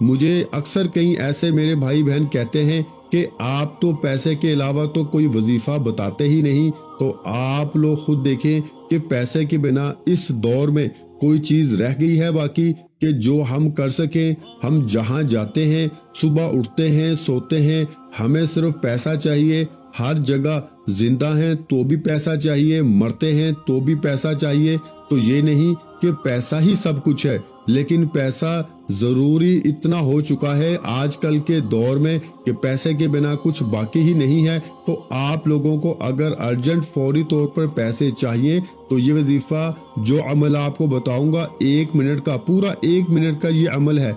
مجھے اکثر کئی ایسے میرے بھائی بہن کہتے ہیں کہ آپ تو پیسے کے علاوہ تو کوئی وظیفہ بتاتے ہی نہیں، تو آپ لوگ خود دیکھیں کہ پیسے کے بنا اس دور میں کوئی چیز رہ گئی ہے باقی کہ جو ہم کر سکیں؟ ہم جہاں جاتے ہیں، صبح اٹھتے ہیں، سوتے ہیں، ہمیں صرف پیسہ چاہیے، ہر جگہ زندہ ہیں تو بھی پیسہ چاہیے، مرتے ہیں تو بھی پیسہ چاہیے۔ تو یہ نہیں کہ پیسہ ہی سب کچھ ہے، لیکن پیسہ ضروری اتنا ہو چکا ہے آج کل کے دور میں کہ پیسے کے بنا کچھ باقی ہی نہیں ہے۔ تو آپ لوگوں کو اگر ارجنٹ فوری طور پر پیسے چاہیے تو یہ وظیفہ جو عمل آپ کو بتاؤں گا 1 منٹ کا، پورا 1 منٹ کا یہ عمل ہے،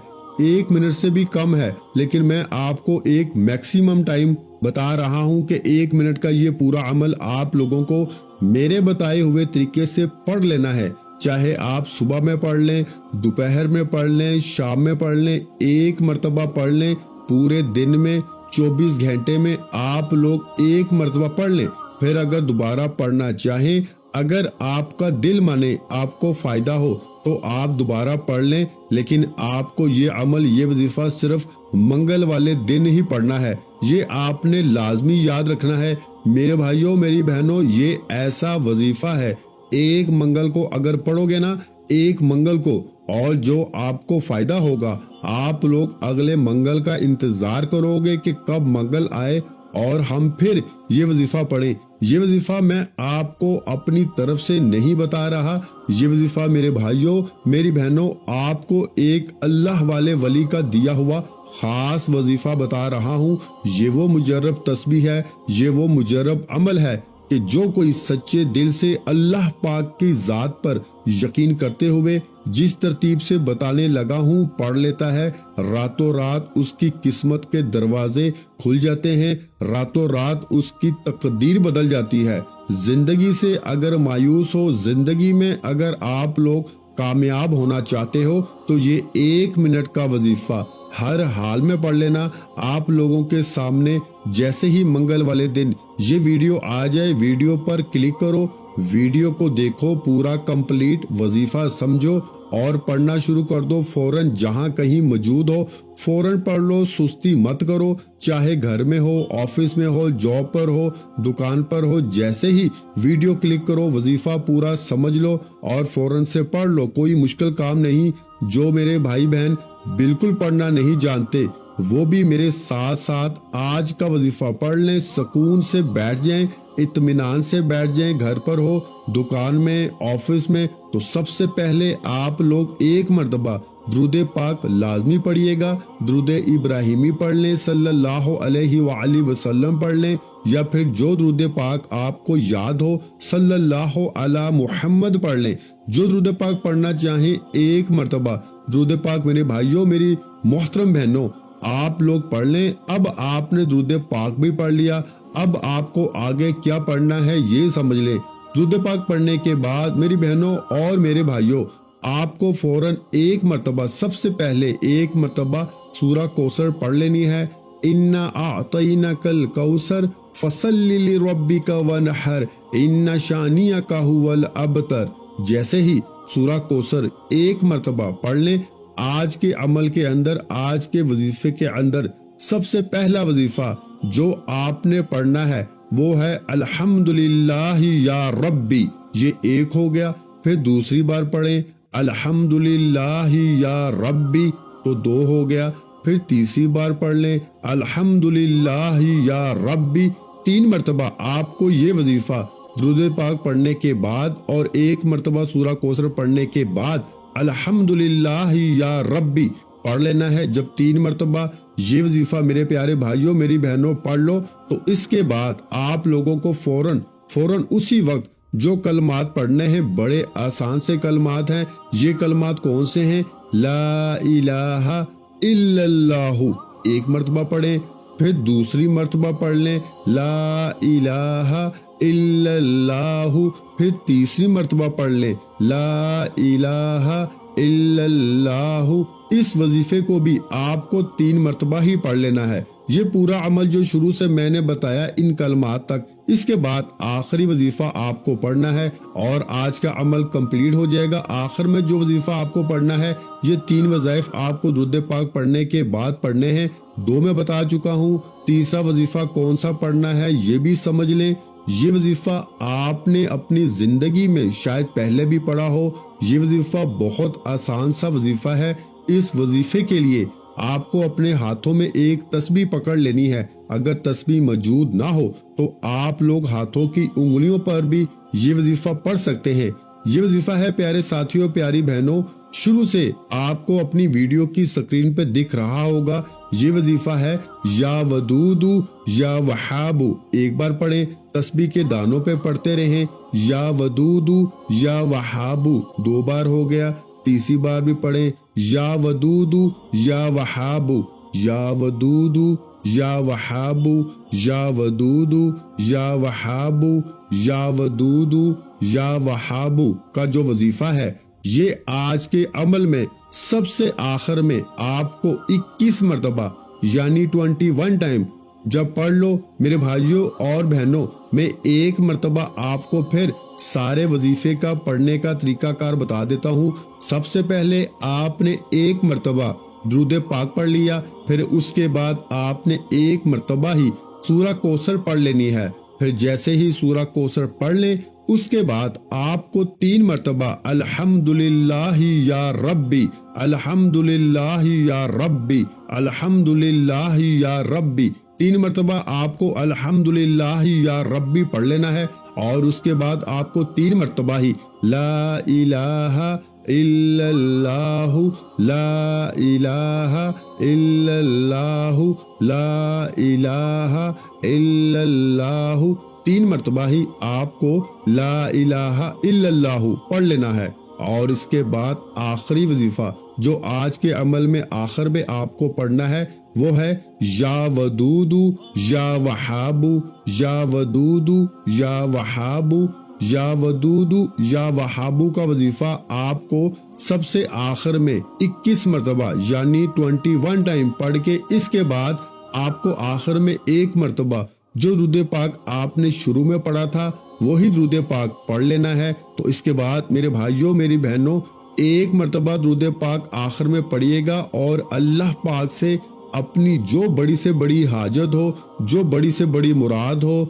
1 منٹ سے بھی کم ہے، لیکن میں آپ کو ایک میکسیمم ٹائم بتا رہا ہوں کہ 1 منٹ کا یہ پورا عمل آپ لوگوں کو میرے بتائے ہوئے طریقے سے پڑھ لینا ہے۔ چاہے آپ صبح میں پڑھ لیں، دوپہر میں پڑھ لیں، شام میں پڑھ لیں، 1 مرتبہ پڑھ لیں، پورے دن میں 24 گھنٹے میں آپ لوگ 1 مرتبہ پڑھ لیں۔ پھر اگر دوبارہ پڑھنا چاہیں، اگر آپ کا دل مانے، آپ کو فائدہ ہو تو آپ دوبارہ پڑھ لیں، لیکن آپ کو یہ عمل، یہ وظیفہ صرف منگل والے دن ہی پڑھنا ہے۔ یہ آپ نے لازمی یاد رکھنا ہے میرے بھائیوں، میری بہنوں، یہ ایسا وظیفہ ہے، 1 منگل کو اگر پڑھو گے نا، 1 منگل کو، اور جو آپ کو فائدہ ہوگا، آپ لوگ اگلے منگل کا انتظار کرو گے کہ کب منگل آئے اور ہم پھر یہ وظیفہ پڑھیں۔ یہ وظیفہ میں آپ کو اپنی طرف سے نہیں بتا رہا، یہ وظیفہ میرے بھائیوں، میری بہنوں، آپ کو ایک اللہ والے ولی کا دیا ہوا خاص وظیفہ بتا رہا ہوں۔ یہ وہ مجرب تسبیح ہے، یہ وہ مجرب عمل ہے کہ جو کوئی سچے دل سے اللہ پاک کی ذات پر یقین کرتے ہوئے جس ترتیب سے بتانے لگا ہوں پڑھ لیتا ہے، راتوں رات اس کی قسمت کے دروازے کھل جاتے ہیں، راتوں رات اس کی تقدیر بدل جاتی ہے۔ زندگی سے اگر مایوس ہو، زندگی میں اگر آپ لوگ کامیاب ہونا چاہتے ہو تو یہ 1 منٹ کا وظیفہ ہر حال میں پڑھ لینا۔ آپ لوگوں کے سامنے جیسے ہی منگل والے دن یہ ویڈیو آ جائے، ویڈیو پر کلک کرو، ویڈیو کو دیکھو، پورا کمپلیٹ وظیفہ سمجھو اور پڑھنا شروع کر دو۔ فوراً جہاں کہیں موجود ہو فوراً پڑھ لو، سستی مت کرو، چاہے گھر میں ہو، آفس میں ہو، جاب پر ہو، دکان پر ہو، جیسے ہی ویڈیو کلک کرو وظیفہ پورا سمجھ لو اور فوراً سے پڑھ لو۔ کوئی مشکل کام نہیں۔ جو میرے بھائی بہن بالکل پڑھنا نہیں جانتے وہ بھی میرے ساتھ ساتھ آج کا وظیفہ پڑھ لیں، سکون سے بیٹھ جائیں، اطمینان سے بیٹھ جائیں، گھر پر ہو، دکان میں، آفس میں۔ تو سب سے پہلے آپ لوگ 1 مرتبہ درود پاک لازمی پڑھیے گا، درود ابراہیمی پڑھ لیں، صلی اللہ علیہ وآلہ وسلم پڑھ لیں، یا پھر جو درود پاک آپ کو یاد ہو صلی اللہ علی محمد پڑھ لیں۔ جو درود پاک پڑھنا چاہیں 1 مرتبہ درود پاک میرے بھائیوں، میری محترم بہنوں، آپ لوگ پڑھ لیں۔ اب آپ نے درود پاک بھی پڑھ لیا، اب آپ کو آگے کیا پڑھنا ہے یہ سمجھ لیں۔ درود پاک پڑھنے کے بعد میری بہنوں اور میرے بھائیوں، آپ کو فوراً 1 مرتبہ، سب سے پہلے 1 مرتبہ سورہ کوثر پڑھ لینی ہے۔ اِنَّا أَعْطَيْنَاكَ الْكَوْثَرَ فَصَلِّ لِرَبِّكَ وَانْحَرْ إِنَّ شَانِئَكَ هُوَ الْأَبْتَرُ۔ جیسے ہی سورہ کوثر 1 مرتبہ پڑھ لیں، آج کے عمل کے اندر، آج کے وظیفے کے اندر سب سے پہلا وظیفہ جو آپ نے پڑھنا ہے وہ ہے الحمدللہ یا ربی، یہ 1 ہو گیا۔ پھر دوسری بار پڑھیں الحمدللہ یا ربی، تو 2 ہو گیا۔ پھر تیسری بار پڑھ لیں الحمدللہ یا ربی، 3 مرتبہ آپ کو یہ وظیفہ درود پاک پڑھنے کے بعد اور 1 مرتبہ سورہ کوثر پڑھنے کے بعد الحمدللہ یا ربی پڑھ لینا ہے۔ جب 3 مرتبہ یہ وظیفہ میرے پیارے بھائیوں، میری بہنوں پڑھ لو تو اس کے بعد آپ لوگوں کو فوراً اسی وقت جو کلمات پڑھنے ہیں، بڑے آسان سے کلمات ہیں۔ یہ کلمات کون سے ہیں؟ لا الہ الا اللہ، 1 مرتبہ پڑھیں، پھر دوسری مرتبہ پڑھ لیں لا الہ الا اللہ، پھر تیسری مرتبہ پڑھ لیں لا الہ الا اللہ۔ اس وظیفے کو بھی آپ کو 3 مرتبہ ہی پڑھ لینا ہے۔ یہ پورا عمل جو شروع سے میں نے بتایا ان کلمات تک، اس کے بعد آخری وظیفہ آپ کو پڑھنا ہے اور آج کا عمل کمپلیٹ ہو جائے گا۔ آخر میں جو وظیفہ آپ کو پڑھنا ہے، یہ 3 وظائف آپ کو درود پاک پڑھنے کے بعد پڑھنے ہیں، 2 میں بتا چکا ہوں۔ تیسرا وظیفہ کون سا پڑھنا ہے یہ بھی سمجھ لیں۔ یہ وظیفہ آپ نے اپنی زندگی میں شاید پہلے بھی پڑھا ہو۔ یہ وظیفہ بہت آسان سا وظیفہ ہے۔ اس وظیفے کے لیے آپ کو اپنے ہاتھوں میں ایک تسبیح پکڑ لینی ہے۔ اگر تسبیح موجود نہ ہو تو آپ لوگ ہاتھوں کی انگلیوں پر بھی یہ وظیفہ پڑھ سکتے ہیں۔ یہ وظیفہ ہے پیارے ساتھیوں، پیاری بہنوں، شروع سے آپ کو اپنی ویڈیو کی سکرین پہ دکھ رہا ہوگا۔ یہ وظیفہ ہے یا ودودو یا وہابو۔ ایک بار پڑھیں، تسبیح کے دانوں پہ پڑھتے رہیں، یا ودودو یا وہابو 2 بار ہو گیا۔ تیسری بار بھی پڑھیں، یا ودودو یا وہابو، یا ودودو یا وہابو، یا ودودو یا وہابو، یا ودودو یا وہابو کا جو وظیفہ ہے، یہ آج کے عمل میں سب سے آخر میں آپ کو 21 مرتبہ یعنی 21 ٹائم جب پڑھ لو میرے بھائیوں اور بہنوں، میں ایک مرتبہ آپ کو پھر سارے وظیفے کا پڑھنے کا طریقہ کار بتا دیتا ہوں۔ سب سے پہلے آپ نے ایک مرتبہ درود پاک پڑھ لیا، پھر اس کے بعد آپ نے ایک مرتبہ ہی سورہ کوثر پڑھ لینی ہے۔ پھر جیسے ہی سورہ کوثر پڑھ لیں، اس کے بعد آپ کو 3 مرتبہ الحمدللہ یا ربی، الحمدللہ یا ربی، الحمدللہ یا ربی، 3 مرتبہ آپ کو الحمدللہ یا ربی پڑھ لینا ہے۔ اور اس کے بعد آپ کو 3 مرتبہ ہی لا الہ الا اللہ، لا الہ الا اللہ، لا الہ الا اللہ، 3 مرتبہ ہی آپ کو لا الہ الا اللہ پڑھ لینا ہے۔ اور اس کے بعد آخری وظیفہ جو آج کے عمل میں آخر میں آپ کو پڑھنا ہے، وہ ہے یا ودودو یا وہابو، یا ودودو یا وہابو، یا ودودو یا وہابو کا وظیفہ آپ کو سب سے آخر میں 21 مرتبہ یعنی 21 ٹائم پڑھ کے، اس کے بعد آپ کو آخر میں ایک مرتبہ جو درود پاک آپ نے شروع میں پڑھا تھا وہی درود پاک پڑھ لینا ہے۔ تو اس کے بعد میرے بھائیوں، میری بہنوں، ایک مرتبہ درود پاک آخر میں پڑھیے گا اور اللہ پاک سے اپنی جو بڑی سے بڑی حاجت ہو، جو بڑی سے بڑی مراد ہو،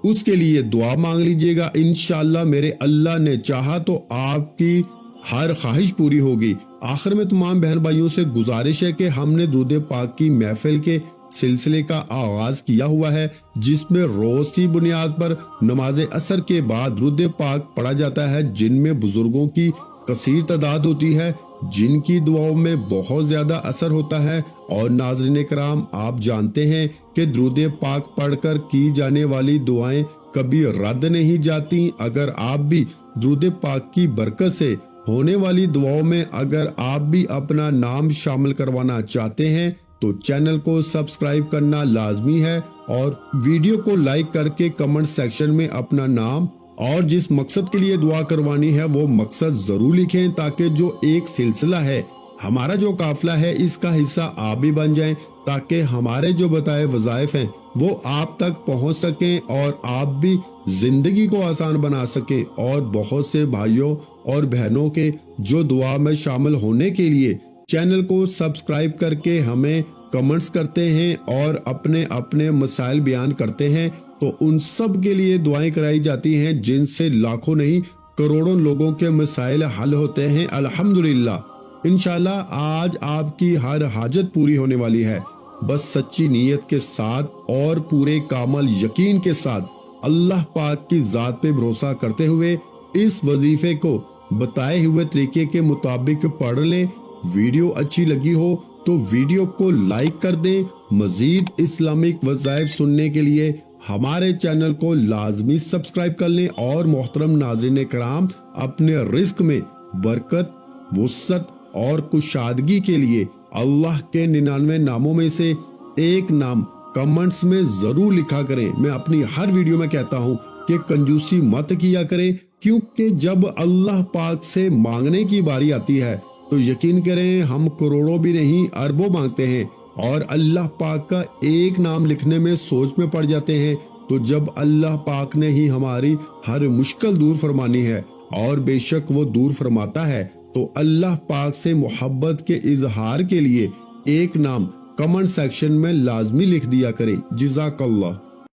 اس کے لیے دعا مانگ لیجئے گا۔ انشاءاللہ میرے اللہ نے چاہا تو آپ کی ہر خواہش پوری ہوگی۔ آخر میں تمام بہن بھائیوں سے گزارش ہے کہ ہم نے درود پاک کی محفل کے سلسلے کا آغاز کیا ہوا ہے، جس میں روز کی بنیاد پر نماز عصر کے بعد درود پاک پڑھا جاتا ہے، جن میں بزرگوں کی کثیر تعداد ہوتی ہے، جن کی دعاؤں میں بہت زیادہ اثر ہوتا ہے۔ اور ناظرین کرام، آپ جانتے ہیں کہ درود پاک پڑھ کر کی جانے والی دعائیں کبھی رد نہیں جاتی۔ اگر آپ بھی درود پاک کی برکت سے ہونے والی دعاؤں میں اگر آپ بھی اپنا نام شامل کروانا چاہتے ہیں تو چینل کو سبسکرائب کرنا لازمی ہے، اور ویڈیو کو لائک کر کے کمنٹ سیکشن میں اپنا نام اور جس مقصد کے لیے دعا کروانی ہے وہ مقصد ضرور لکھیں، تاکہ جو ایک سلسلہ ہے، ہمارا جو قافلہ ہے، اس کا حصہ آپ بھی بن جائیں، تاکہ ہمارے جو بتائے وظائف ہیں وہ آپ تک پہنچ سکیں اور آپ بھی زندگی کو آسان بنا سکیں۔ اور بہت سے بھائیوں اور بہنوں کے جو دعا میں شامل ہونے کے لیے چینل کو سبسکرائب کر کے ہمیں کمنٹس کرتے ہیں اور اپنے اپنے مسائل بیان کرتے ہیں، تو ان سب کے لیے دعائیں کرائی جاتی ہیں، جن سے لاکھوں نہیں کروڑوں لوگوں کے مسائل حل ہوتے ہیں الحمدللہ۔ انشاءاللہ آج آپ کی ہر حاجت پوری ہونے والی ہے، بس سچی نیت کے ساتھ اور پورے کامل یقین کے ساتھ اللہ پاک کی ذات پہ بھروسہ کرتے ہوئے اس وظیفے کو بتائے ہوئے طریقے کے مطابق پڑھ لیں۔ ویڈیو اچھی لگی ہو تو ویڈیو کو لائک کر دیں۔ مزید اسلامک وظائف سننے کے لیے ہمارے چینل کو لازمی سبسکرائب کر لیں، اور محترم ناظرین کرام، اپنے رزق میں برکت، وسعت اور کشادگی کے لیے اللہ کے 99 ناموں میں سے ایک نام کمنٹس میں ضرور لکھا کریں۔ میں اپنی ہر ویڈیو میں کہتا ہوں کہ کنجوسی مت کیا کریں، کیونکہ جب اللہ پاک سے مانگنے کی باری آتی ہے تو یقین کریں ہم کروڑوں بھی نہیں اربوں مانگتے ہیں، اور اللہ پاک کا ایک نام لکھنے میں سوچ میں پڑ جاتے ہیں تو جب اللہ پاک نے ہی ہماری ہر مشکل دور فرمانی ہے اور بے شک وہ دور فرماتا ہے، تو اللہ پاک سے محبت کے اظہار کے لیے ایک نام کمنٹ سیکشن میں لازمی لکھ دیا کرے۔ جزاک اللہ۔